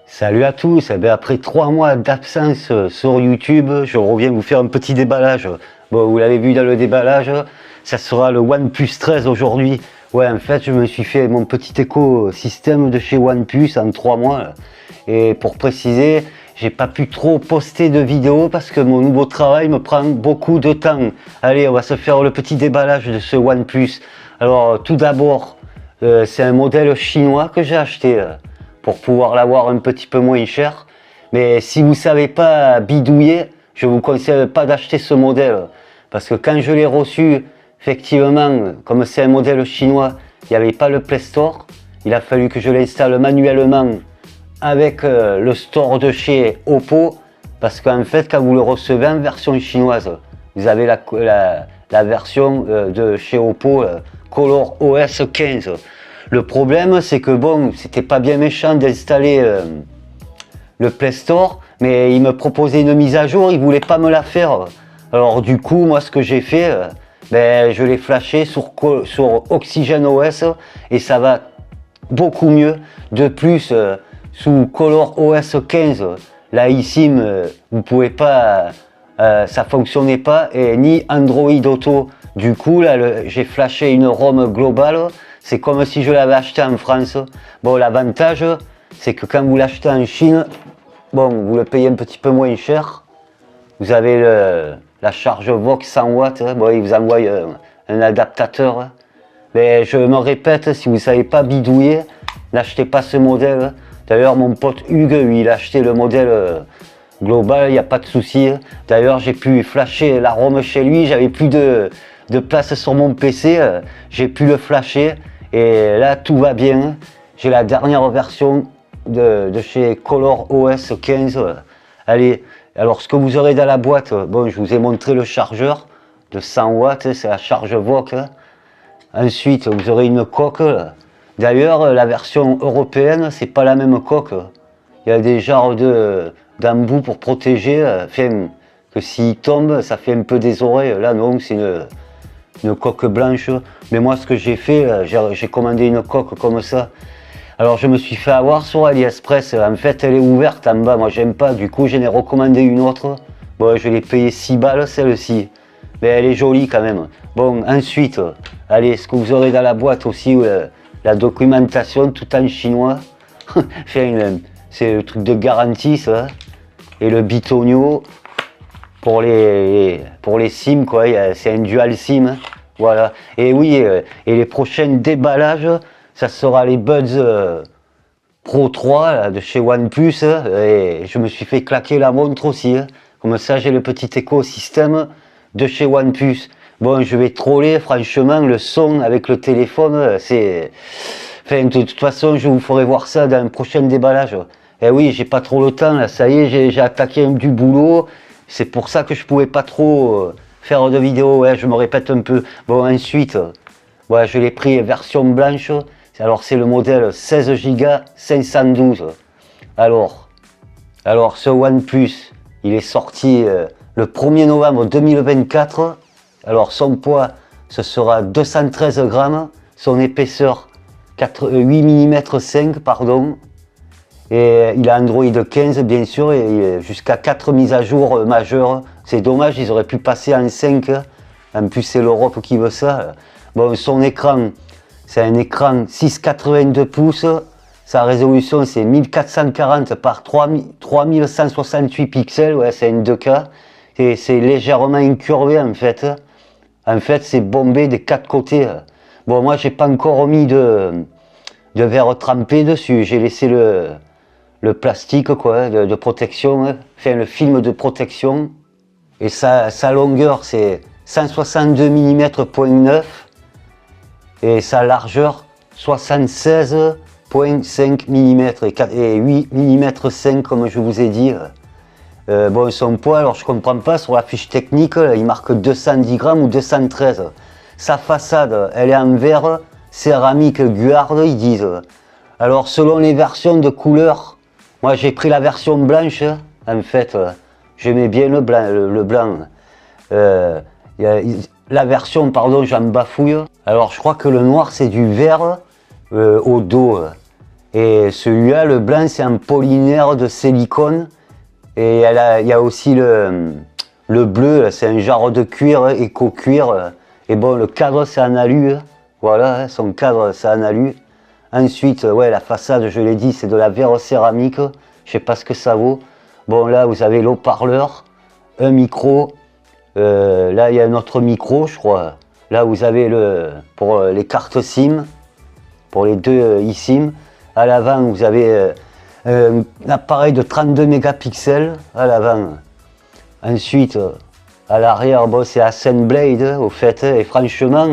Salut à tous, eh bien, après 3 mois d'absence sur YouTube, je reviens vous faire un petit déballage. Bon, vous l'avez vu dans le déballage, ça sera le OnePlus 13 aujourd'hui. Ouais, en fait, je me suis fait mon petit écosystème de chez OnePlus en 3 mois. Et pour préciser, j'ai pas pu trop poster de vidéos parce que mon nouveau travail me prend beaucoup de temps. Allez, on va se faire le petit déballage de ce OnePlus. Alors, tout d'abord, c'est un modèle chinois que j'ai acheté. Pour pouvoir l'avoir un petit peu moins cher. Mais si vous ne savez pas bidouiller, je ne vous conseille pas d'acheter ce modèle. Parce que quand je l'ai reçu, effectivement, comme c'est un modèle chinois, il n'y avait pas le Play Store. Il a fallu que je l'installe manuellement avec le store de chez Oppo. Parce qu'en fait, quand vous le recevez en version chinoise, vous avez la version de chez Oppo Color OS 15. Le problème, c'est que bon, c'était pas bien méchant d'installer le Play Store, mais il me proposait une mise à jour, il voulait pas me la faire. Alors du coup, moi, ce que j'ai fait, je l'ai flashé sur Oxygen OS et ça va beaucoup mieux. De plus, sous Color OS 15, la eSIM, vous pouvez pas, ça fonctionnait pas, et ni Android Auto. Du coup, là, j'ai flashé une ROM globale. C'est comme si je l'avais acheté en France. Bon, l'avantage, c'est que quand vous l'achetez en Chine, bon, vous le payez un petit peu moins cher. Vous avez la charge Vox 100 watts. Bon, il vous envoie un adaptateur. Mais je me répète, si vous ne savez pas bidouiller, n'achetez pas ce modèle. D'ailleurs, mon pote Hugues, lui, il a acheté le modèle global, il n'y a pas de souci. D'ailleurs, j'ai pu flasher la ROM chez lui. J'avais plus de place sur mon PC. J'ai pu le flasher. Et là, tout va bien. J'ai la dernière version de chez Color OS 15. Allez, alors ce que vous aurez dans la boîte, bon, je vous ai montré le chargeur de 100 watts, c'est la charge Vox. Ensuite, vous aurez une coque. D'ailleurs, la version européenne, c'est pas la même coque. Il y a des genres d'embout pour protéger, enfin, que s'il tombe, ça fait un peu des oreilles. Là, non, c'est une coque blanche. Mais moi, ce que j'ai fait, j'ai commandé une coque comme ça. Alors, je me suis fait avoir sur AliExpress. En fait, elle est ouverte en bas. Moi, j'aime pas. Du coup, j'en ai recommandé une autre. Bon, je l'ai payé 6 balles, celle-ci. Mais elle est jolie quand même. Bon, ensuite, allez, ce que vous aurez dans la boîte aussi, la documentation tout en chinois. Enfin, c'est le truc de garantie, ça. Et le bitonio. Pour les SIM, quoi, c'est un dual SIM, voilà. Et oui, et les prochains déballages, ça sera les Buds Pro 3 là, de chez OnePlus, et je me suis fait claquer la montre aussi, comme ça j'ai le petit écosystème de chez OnePlus. Bon, je vais troller, franchement, le son avec le téléphone, c'est... Enfin, de toute façon, je vous ferai voir ça dans un prochain déballage. Et oui, j'ai pas trop le temps, là, ça y est, j'ai attaqué du boulot. C'est pour ça que je pouvais pas trop faire de vidéos, ouais, je me répète un peu. Bon, ensuite, ouais, je l'ai pris version blanche. Alors, c'est le modèle 16 Go 512. Alors, ce OnePlus, il est sorti le 1er novembre 2024. Alors, son poids, ce sera 213 grammes. Son épaisseur, 8 mm 5, pardon. Et il a Android 15 bien sûr, et jusqu'à 4 mises à jour majeures. C'est dommage, ils auraient pu passer en 5. En plus, c'est l'Europe qui veut ça. Bon, son écran, c'est un écran 6,82 pouces. Sa résolution, c'est 1440 par 3168 pixels. Ouais, c'est un 2K. Et c'est légèrement incurvé en fait. En fait, c'est bombé des 4 côtés. Bon, moi, j'ai pas encore mis de verre trempé dessus. J'ai laissé le plastique, quoi, de protection, enfin le film de protection. Et sa longueur, c'est 162 mm.9 et sa largeur 76,5 mm et 8 mm 5 comme je vous ai dit. Bon, son poids, alors je comprends pas, sur la fiche technique, il marque 210 grammes ou 213. Sa façade, elle est en verre, céramique guarde, ils disent. Alors selon les versions de couleurs, moi j'ai pris la version blanche, en fait, j'aimais bien le blanc. La version, pardon, j'en bafouille. Alors je crois que le noir c'est du vert au dos. Et celui-là, le blanc, c'est un polymère de silicone. Et il y a aussi le bleu, c'est un genre de cuir, éco-cuir. Et bon, le cadre, c'est en alu. Voilà, son cadre, c'est en alu. Ensuite, ouais, la façade, je l'ai dit, c'est de la verre céramique. Je sais pas ce que ça vaut. Bon, là, vous avez l'haut-parleur, un micro. Là, il y a un autre micro, je crois. Là, vous avez pour les cartes SIM, pour les deux eSIM. À l'avant, vous avez un appareil de 32 mégapixels à l'avant. Ensuite, à l'arrière, bon, c'est Ascenblade, au fait. Et franchement,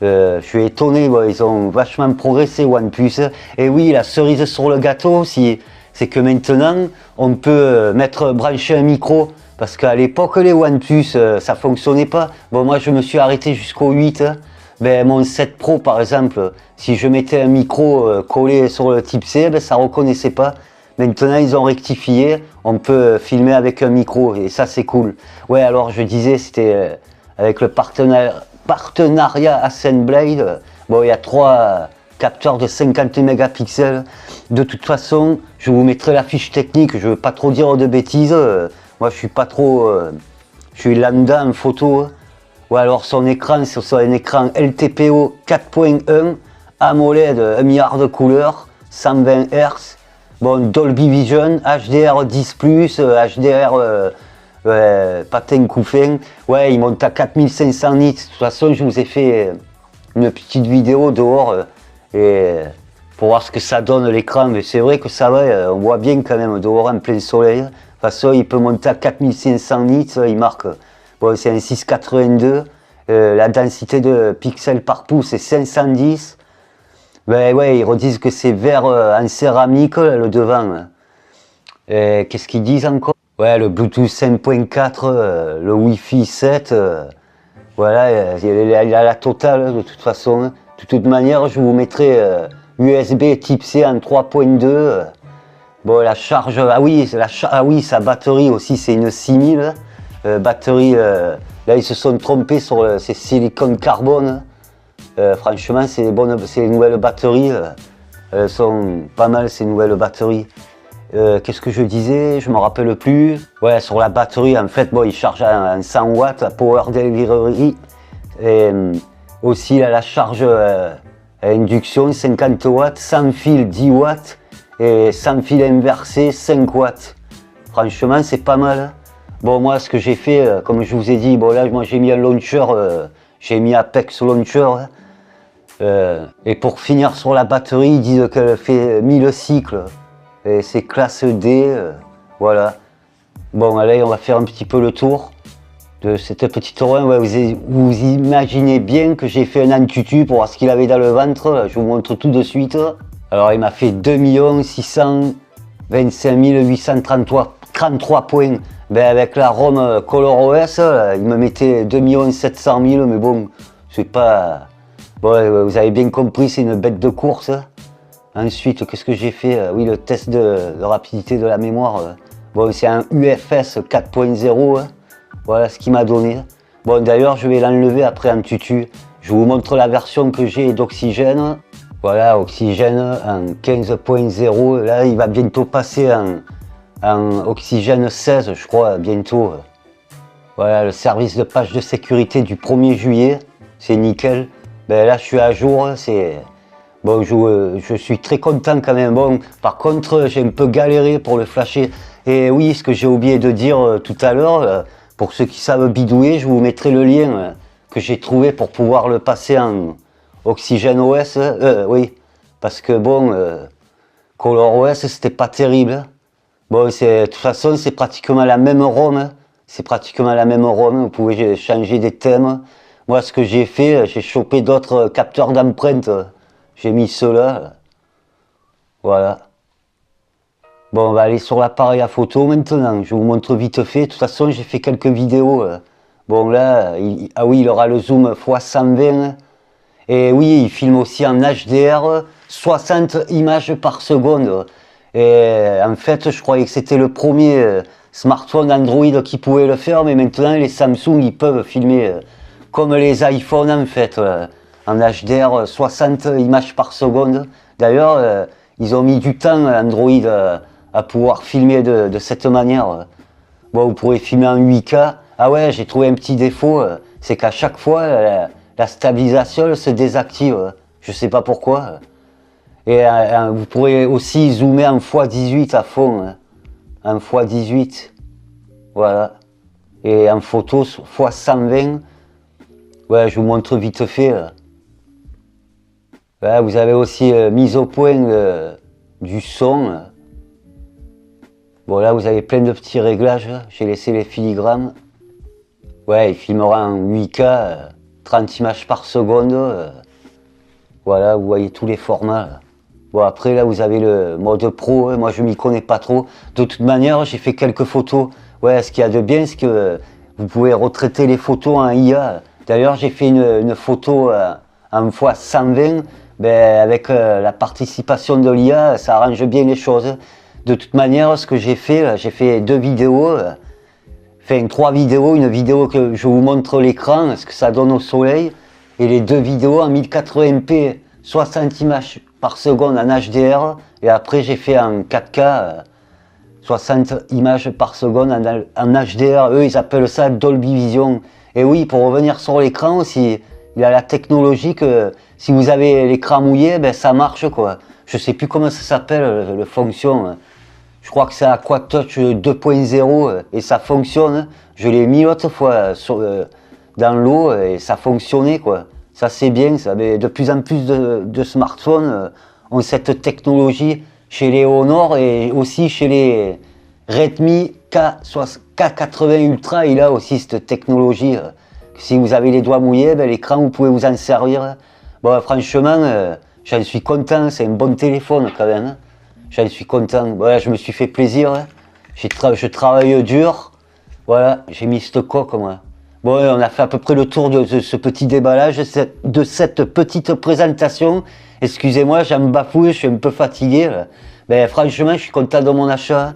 je suis étonné, bon, ils ont vachement progressé, OnePlus. Et oui, la cerise sur le gâteau aussi, c'est que maintenant, on peut brancher un micro. Parce qu'à l'époque, les OnePlus, ça fonctionnait pas. Bon, moi, je me suis arrêté jusqu'au 8. Ben, mon 7 Pro, par exemple, si je mettais un micro collé sur le type C, ben, ça reconnaissait pas. Maintenant, ils ont rectifié. On peut filmer avec un micro et ça, c'est cool. Ouais, alors, je disais, c'était avec le partenariat Ascenblade. Bon, il y a 3 capteurs de 50 mégapixels. De toute façon, je vous mettrai la fiche technique. Je veux pas trop dire de bêtises. Moi, je suis pas trop... je suis lambda en photo. Ou alors son écran, c'est un écran LTPO 4.1, AMOLED 1 milliard de couleurs, 120 Hz. Bon, Dolby Vision, HDR10+, HDR patin couffin. Ouais, il monte à 4500 nits. De toute façon, je vous ai fait une petite vidéo dehors pour voir ce que ça donne l'écran. Mais c'est vrai que ça va, on voit bien quand même dehors en plein soleil. De toute façon, il peut monter à 4500 nits, il marque. Bon, c'est un 682. La densité de pixels par pouce est 510. Ben ouais, ils redisent que c'est verre en céramique, le devant. Qu'est-ce qu'ils disent encore? Ouais, le Bluetooth 5.4, le Wi-Fi 7. Voilà, il a la totale de toute façon. De toute manière, je vous mettrai USB type C en 3.2. Bon, la charge, ah oui, sa batterie aussi, c'est une 6000. Batterie, là ils se sont trompés sur ces silicone carbone. Franchement, c'est les nouvelles batteries. Elles sont pas mal ces nouvelles batteries. Qu'est-ce que je disais? Je me rappelle plus. Ouais, sur la batterie, en fait, bon, il charge en 100 watts, la power delivery. Et aussi la charge à induction 50 watts, sans fil 10 watts et sans fil inversé 5 watts. Franchement, c'est pas mal. Bon, moi, ce que j'ai fait, comme je vous ai dit, bon là, moi j'ai mis un launcher, j'ai mis Apex Launcher. Et pour finir sur la batterie, ils disent qu'elle fait 1000 cycles. Et c'est classe D, voilà. Bon, allez, on va faire un petit peu le tour de cette petite oreille. Ouais, vous imaginez bien que j'ai fait un antutu pour voir ce qu'il avait dans le ventre. Je vous montre tout de suite. Alors, il m'a fait 2 625 833 points. Ben, avec la ROM ColorOS, il me mettait 2 700 000, mais bon, c'est pas... Bon, vous avez bien compris, c'est une bête de course. Ensuite, qu'est-ce que j'ai fait? Oui, le test de rapidité de la mémoire. Bon, c'est un UFS 4.0. Voilà ce qu'il m'a donné. Bon, d'ailleurs, je vais l'enlever après en tutu. Je vous montre la version que j'ai d'Oxygène. Voilà, Oxygène en 15.0. Là, il va bientôt passer en Oxygène 16, je crois, bientôt. Voilà, le service de page de sécurité du 1er juillet. C'est nickel. Ben là, je suis à jour. Bon, je suis très content quand même. Bon, par contre, j'ai un peu galéré pour le flasher. Et oui, ce que j'ai oublié de dire tout à l'heure, pour ceux qui savent bidouiller, je vous mettrai le lien que j'ai trouvé pour pouvoir le passer en Oxygène OS. Oui, parce que bon, ColorOS, c'était pas terrible. Bon, de toute façon, c'est pratiquement la même ROM. C'est pratiquement la même ROM. Vous pouvez changer des thèmes. Moi, ce que j'ai fait, j'ai chopé d'autres capteurs d'empreintes. J'ai mis ceux-là. Voilà. Bon, on va aller sur l'appareil à photo maintenant. Je vous montre vite fait. De toute façon, j'ai fait quelques vidéos. Bon, là, ah oui, il aura le zoom x120. Et oui, il filme aussi en HDR, 60 images par seconde. Et en fait, je croyais que c'était le premier smartphone Android qui pouvait le faire, mais maintenant, les Samsung, ils peuvent filmer comme les iPhones, en fait, en HDR, 60 images par seconde. D'ailleurs, ils ont mis du temps, Android, à pouvoir filmer de cette manière. Bon, vous pourrez filmer en 8K. Ah ouais, j'ai trouvé un petit défaut, c'est qu'à chaque fois, la stabilisation se désactive. Je sais pas pourquoi. Et vous pourrez aussi zoomer en x18 à fond. En x18. Voilà. Et en photo, x120. Ouais, je vous montre vite fait. Là, vous avez aussi mise au point du son. Bon, là, vous avez plein de petits réglages. J'ai laissé les filigranes. Ouais, il filmera en 8K, 30 images par seconde. Voilà, vous voyez tous les formats. Bon, après, là, vous avez le mode pro. Moi, je m'y connais pas trop. De toute manière, j'ai fait quelques photos. Ouais, ce qu'il y a de bien, c'est que vous pouvez retraiter les photos en IA. D'ailleurs, j'ai fait une photo en x120. Ben, avec la participation de l'IA, ça arrange bien les choses. De toute manière, ce que j'ai fait 2 vidéos. Enfin, 3 vidéos. Une vidéo que je vous montre l'écran, ce que ça donne au soleil. Et les 2 vidéos en 1080p, 60 images par seconde en HDR. Et après, j'ai fait en 4K, 60 images par seconde en HDR. Eux, ils appellent ça Dolby Vision. Et oui, pour revenir sur l'écran aussi, il y a la technologie que si vous avez l'écran mouillé, ben ça marche quoi. Je sais plus comment ça s'appelle, le fonction. Je crois que c'est AquaTouch 2.0 et ça fonctionne. Je l'ai mis l'autre fois dans l'eau et ça fonctionnait quoi. Ça c'est bien, ça. Mais de plus en plus de smartphones ont cette technologie chez les Honor et aussi chez les Redmi K80 Ultra. Il a aussi cette technologie. Si vous avez les doigts mouillés, ben, l'écran vous pouvez vous en servir. Bon, franchement, j'en suis content. C'est un bon téléphone quand même. J'en suis content. Voilà, je me suis fait plaisir. Je travaille dur. Voilà, j'ai mis cette coque moi. Bon, on a fait à peu près le tour de ce petit déballage, de cette petite présentation. Excusez-moi, j'en bafouille, je suis un peu fatigué. Mais franchement, je suis content de mon achat.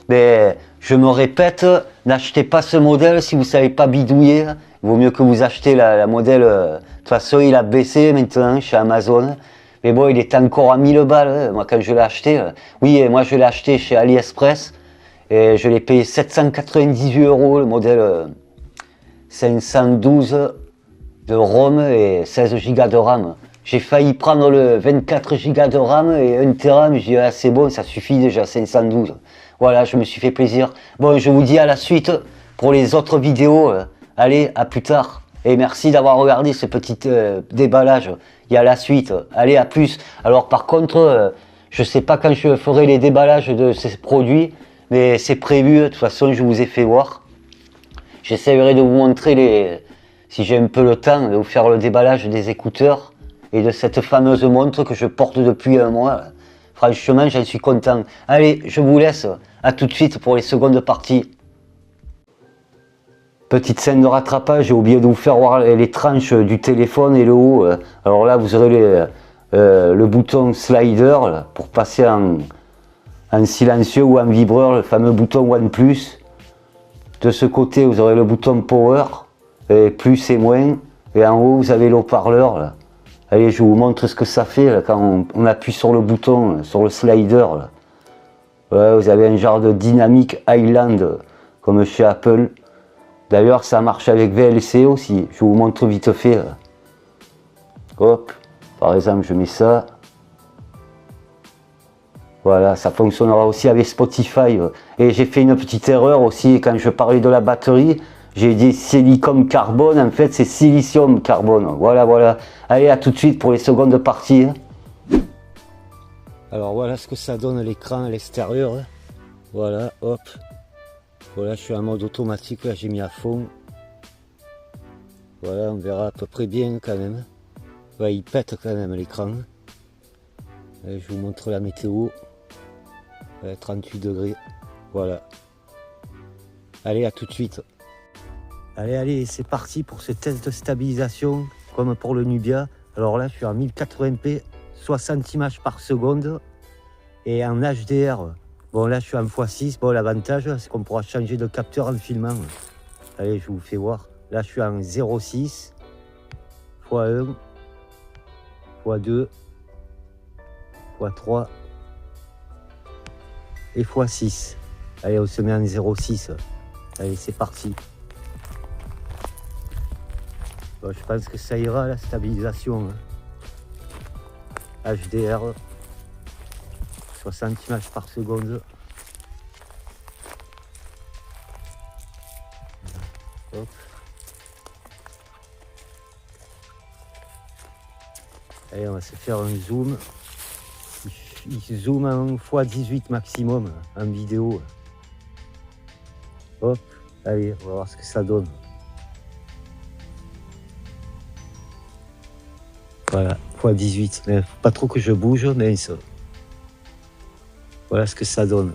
Mais je me répète, n'achetez pas ce modèle si vous ne savez pas bidouiller. Il vaut mieux que vous achetez la modèle. De toute façon, il a baissé maintenant chez Amazon. Mais bon, il était encore à 1000 balles, moi, quand je l'ai acheté. Oui, moi, je l'ai acheté chez AliExpress. Et je l'ai payé 798 €, le modèle 512 de ROM et 16 Go de RAM. J'ai failli prendre le 24 Go de RAM et 1 Tera, mais j'ai dit, ah, c'est bon, ça suffit déjà, 512. Voilà, je me suis fait plaisir. Bon, je vous dis à la suite pour les autres vidéos. Allez, à plus tard. Et merci d'avoir regardé ce petit déballage. Il y a la suite. Allez, à plus. Alors par contre, je ne sais pas quand je ferai les déballages de ces produits, mais c'est prévu. De toute façon, je vous ai fait voir. J'essaierai de vous montrer, si j'ai un peu le temps, de vous faire le déballage des écouteurs et de cette fameuse montre que je porte depuis un mois. Franchement, j'en suis content. Allez, je vous laisse. À tout de suite pour les secondes parties. Petite scène de rattrapage, j'ai oublié de vous faire voir les tranches du téléphone et le haut. Alors là, vous aurez le bouton slider là, pour passer en silencieux ou en vibreur, le fameux bouton OnePlus. De ce côté, vous aurez le bouton Power, et plus et moins. Et en haut, vous avez l'haut-parleur. Allez, je vous montre ce que ça fait là, quand on appuie sur le bouton, sur le slider. Là. Ouais, vous avez un genre de Dynamic Island, comme chez Apple. D'ailleurs, ça marche avec VLC aussi. Je vous montre vite fait. Là. Hop, par exemple, je mets ça. Voilà, ça fonctionnera aussi avec Spotify. Et j'ai fait une petite erreur aussi quand je parlais de la batterie. J'ai dit silicone carbone, en fait c'est silicium carbone. Voilà, voilà. Allez, à tout de suite pour les secondes parties. Alors voilà ce que ça donne l'écran à l'extérieur. Voilà, hop. Voilà, je suis en mode automatique, là j'ai mis à fond. Voilà, on verra à peu près bien quand même. Ouais, il pète quand même l'écran. Je vous montre la météo. 38 degrés. Voilà. Allez, à tout de suite. Allez, c'est parti pour ce test de stabilisation, comme pour le Nubia. Alors là, je suis en 1080p, 60 images par seconde. Et en HDR, bon là, je suis en x6. Bon, l'avantage, c'est qu'on pourra changer de capteur en filmant. Allez, je vous fais voir. Là, je suis en 0,6, x1, x2, x3, et x6. Allez, on se met en 0,6. Allez, c'est parti. Bon, je pense que ça ira, la stabilisation. HDR, 60 images par seconde. Hop. Allez, on va se faire un zoom. Il zoome en x18 maximum en vidéo. Hop, allez, on va voir ce que ça donne. Voilà, x18. Mais faut pas trop que je bouge, mais ça. Voilà ce que ça donne.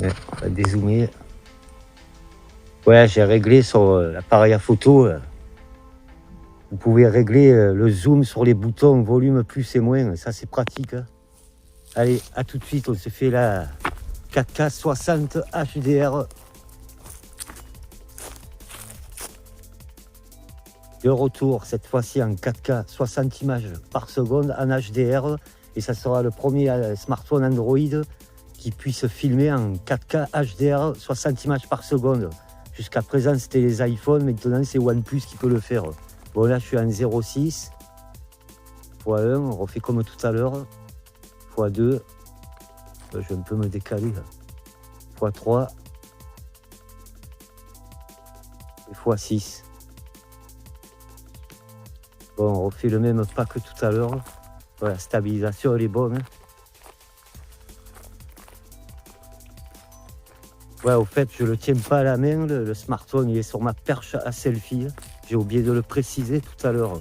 Ouais, on va dézoomer. Ouais, j'ai réglé sur l'appareil à photo. Vous pouvez régler le zoom sur les boutons, volume plus et moins. Ça, c'est pratique. Allez, à tout de suite. On se fait la 4K 60 HDR. De retour, cette fois-ci en 4K 60 images par seconde en HDR. Et ça sera le premier smartphone Android qui puisse filmer en 4K HDR 60 images par seconde. Jusqu'à présent, c'était les iPhones. Maintenant, c'est OnePlus qui peut le faire. Bon, là, je suis en 0,6. x1, on refait comme tout à l'heure. x2. Je vais un peu me décaler. x3. Et x6. Bon, on refait le même pas que tout à l'heure. Voilà, la stabilisation, elle est bonne. Ouais, au fait, je ne le tiens pas à la main. Le smartphone, il est sur ma perche à selfie. J'ai oublié de le préciser tout à l'heure.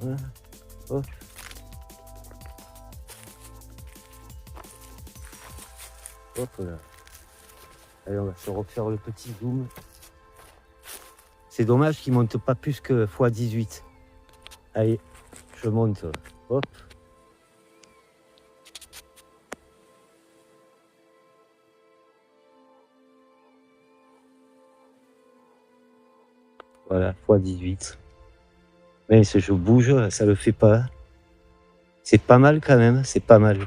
Voilà. Hop. Hop là. Allez, on va se refaire le petit zoom. C'est dommage qu'il ne monte pas plus que x18. Allez, je monte. Hop. Voilà, x18. Mais si je bouge, ça le fait pas. C'est pas mal quand même, c'est pas mal.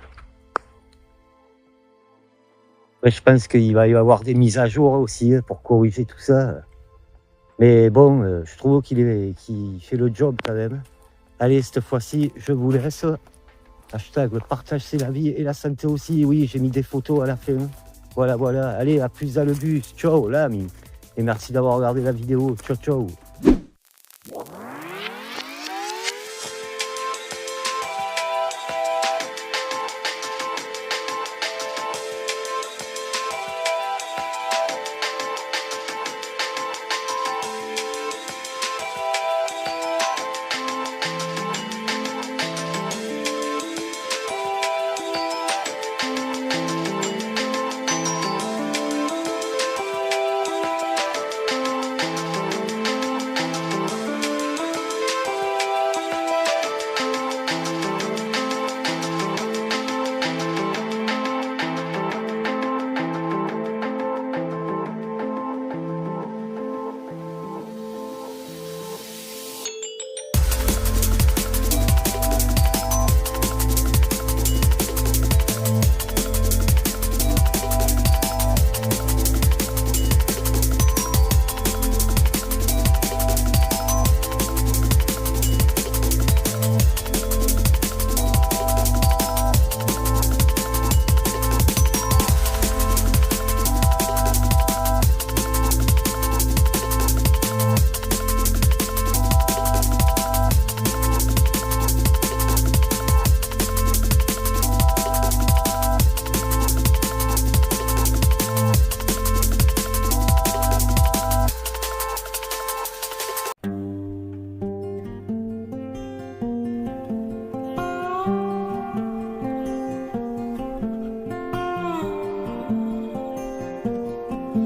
Ouais, je pense qu'il va y avoir des mises à jour aussi pour corriger tout ça. Mais bon, je trouve qu'il fait le job quand même. Allez, cette fois-ci, je vous laisse. Hashtag, le partage c'est la vie et la santé aussi. Oui, j'ai mis des photos à la fin. Voilà, voilà. Allez, à plus dans le bus. Ciao, l'ami. Et merci d'avoir regardé la vidéo. Ciao, ciao.